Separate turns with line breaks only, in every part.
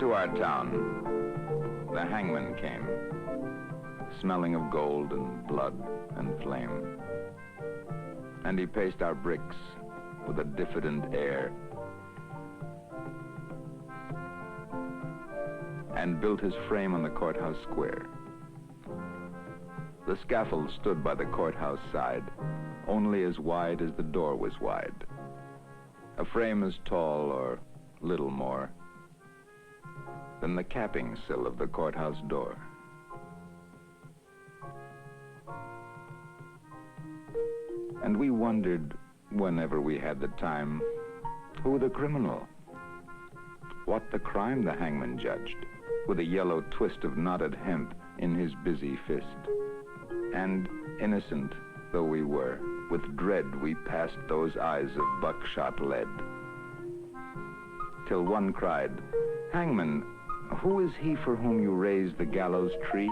Into our town, the hangman came, smelling of gold and blood and flame. And he paced our bricks with a diffident air, and built his frame on the courthouse square. The scaffold stood by the courthouse side, only as wide as the door was wide. A frame as tall, or little more, than the capping sill of the courthouse door. And we wondered, whenever we had the time, who the criminal, what the crime the hangman judged, with a yellow twist of knotted hemp in his busy fist. And innocent though we were, with dread we passed those eyes of buckshot lead. Till one cried, "Hangman, who is he for whom you raised the gallows tree?"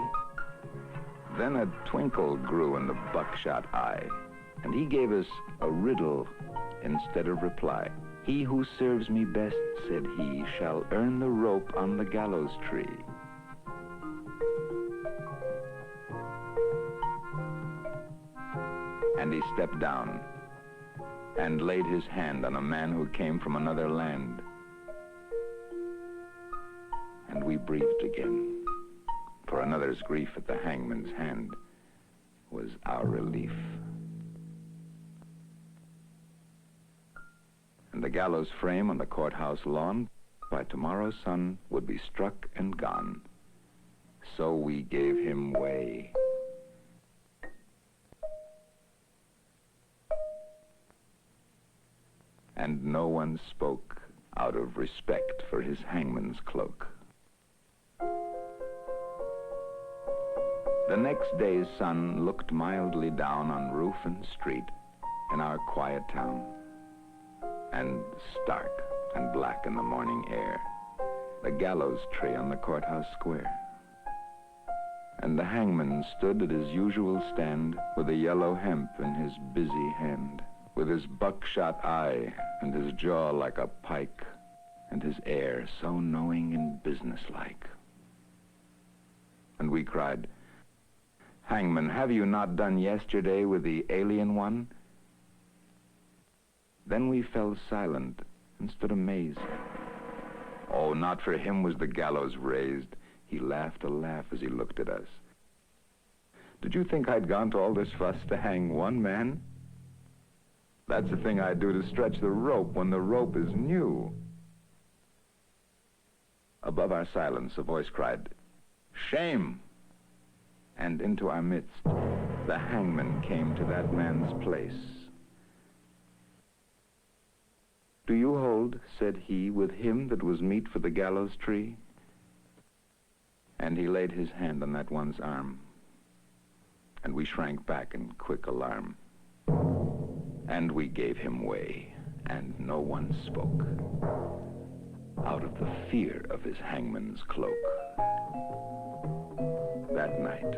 Then a twinkle grew in the buckshot eye, and he gave us a riddle instead of reply. "He who serves me best," said he, "shall earn the rope on the gallows tree." And he stepped down and laid his hand on a man who came from another land. And we breathed again, for another's grief at the hangman's hand was our relief. And the gallows frame on the courthouse lawn by tomorrow's sun would be struck and gone. So we gave him way. And no one spoke out of respect for his hangman's cloak. The next day's sun looked mildly down on roof and street in our quiet town, and stark and black in the morning air, the gallows tree on the courthouse square. And the hangman stood at his usual stand with a yellow hemp in his busy hand, with his buckshot eye and his jaw like a pike, and his air so knowing and businesslike. And we cried, "Hangman, have you not done yesterday with the alien one?" Then we fell silent and stood amazed. Oh, not for him was the gallows raised. He laughed a laugh as he looked at us. "Did you think I'd gone to all this fuss to hang one man? That's the thing I'd do to stretch the rope when the rope is new." Above our silence, a voice cried, "Shame!" And into our midst, the hangman came to that man's place. "Do you hold," said he, "with him that was meet for the gallows tree?" And he laid his hand on that one's arm, and we shrank back in quick alarm. And we gave him way, and no one spoke, out of the fear of his hangman's cloak. That night,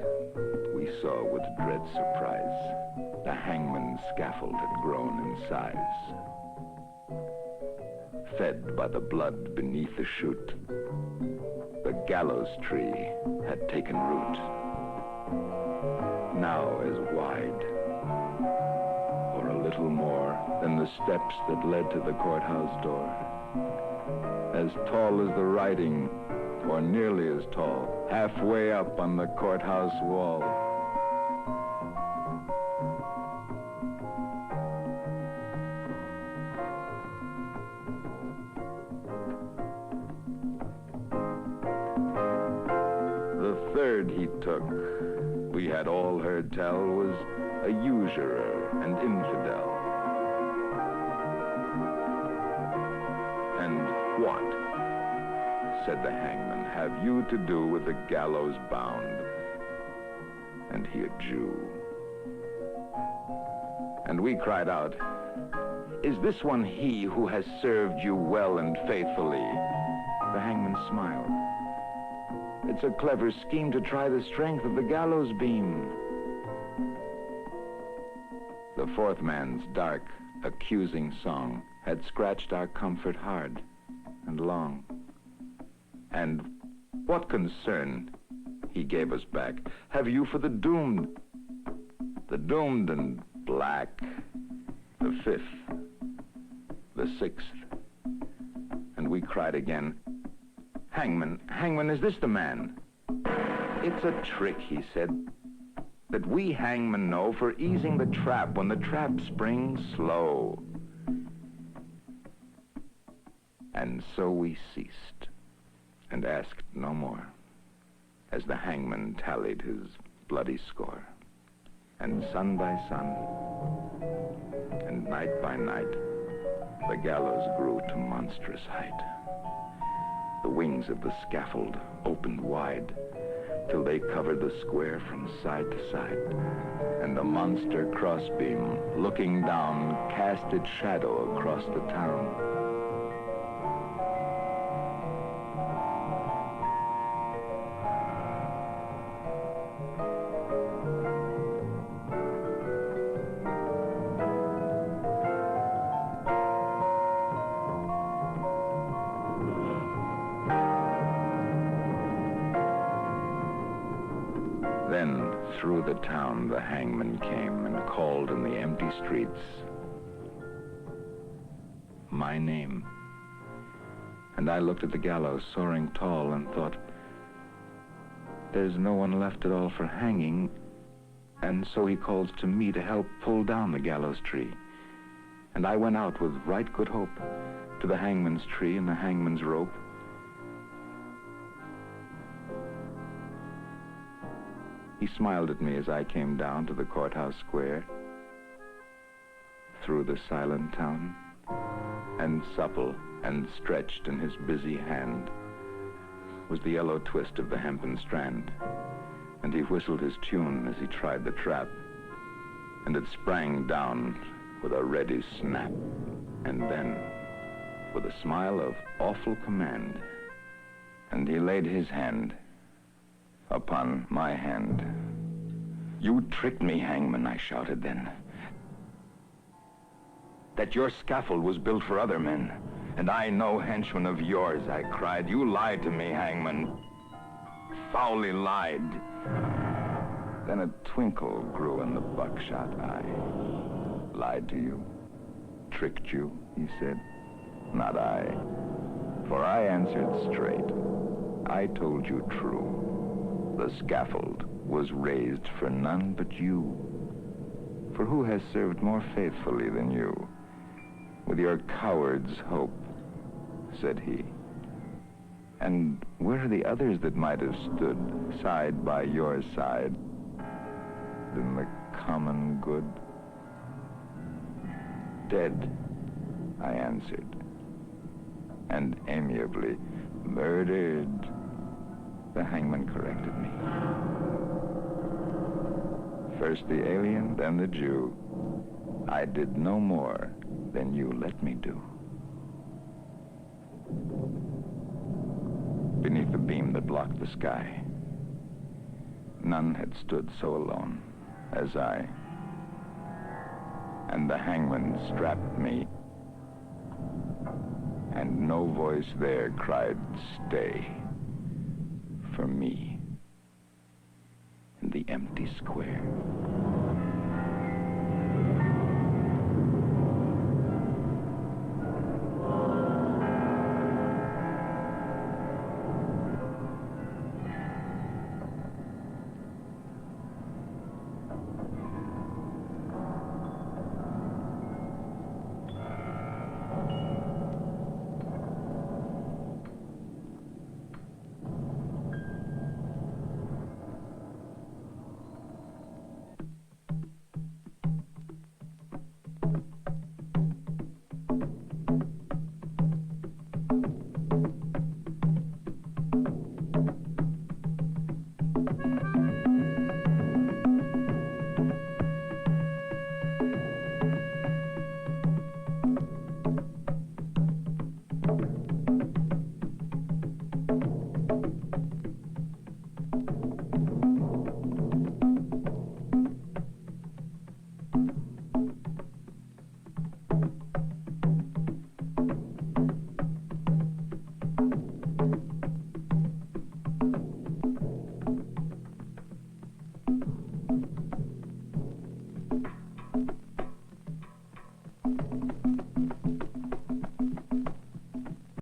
we saw with dread surprise, the hangman's scaffold had grown in size. Fed by the blood beneath the chute, the gallows tree had taken root, now as wide, or a little more, than the steps that led to the courthouse door, as tall as the writing, or nearly as tall, halfway up on the courthouse wall. The third he took, we had all heard tell, was a usurer and infidel. "And what," said the hangman, "have you to do with the gallows bound?" And he a Jew. And we cried out, "Is this one he who has served you well and faithfully?" The hangman smiled. "It's a clever scheme to try the strength of the gallows beam." The fourth man's dark, accusing song had scratched our comfort hard and long. And what concern, he gave us back, have you for the doomed and black, the fifth, the sixth? And we cried again, Hangman, hangman, is this the man? It's a trick, he said, that we hangmen know for easing the trap when the trap springs slow. And so we ceased and asked no more, as the hangman tallied his bloody score. And sun by sun, and night by night, the gallows grew to monstrous height. The wings of the scaffold opened wide, till they covered the square from side to side. And the monster crossbeam, looking down, cast its shadow across the town. Then, through the town, the hangman came and called in the empty streets my name. And I looked at the gallows soaring tall and thought, there's no one left at all for hanging. And so he calls to me to help pull down the gallows tree. And I went out with right good hope to the hangman's tree and the hangman's rope. He smiled at me as I came down to the courthouse square, through the silent town, and supple and stretched in his busy hand was the yellow twist of the hempen strand, and he whistled his tune as he tried the trap, and it sprang down with a ready snap, and then, with a smile of awful command, and he laid his hand upon my hand. You tricked me, hangman, I shouted then. That your scaffold was built for other men, and I no henchman of yours, I cried. You lied to me, hangman. Foully lied. Then a twinkle grew in the buckshot eye. Lied to you? Tricked you, he said. Not I. For I answered straight. I told you true. The scaffold was raised for none but you. For who has served more faithfully than you? With your coward's hope, said he. And where are the others that might have stood side by your side in the common good? Dead, I answered, and amiably, murdered, the hangman corrected me. First the alien, then the Jew. I did no more than you let me do. Beneath the beam that blocked the sky, none had stood so alone as I. And the hangman strapped me, and no voice there cried, stay, for me in the empty square.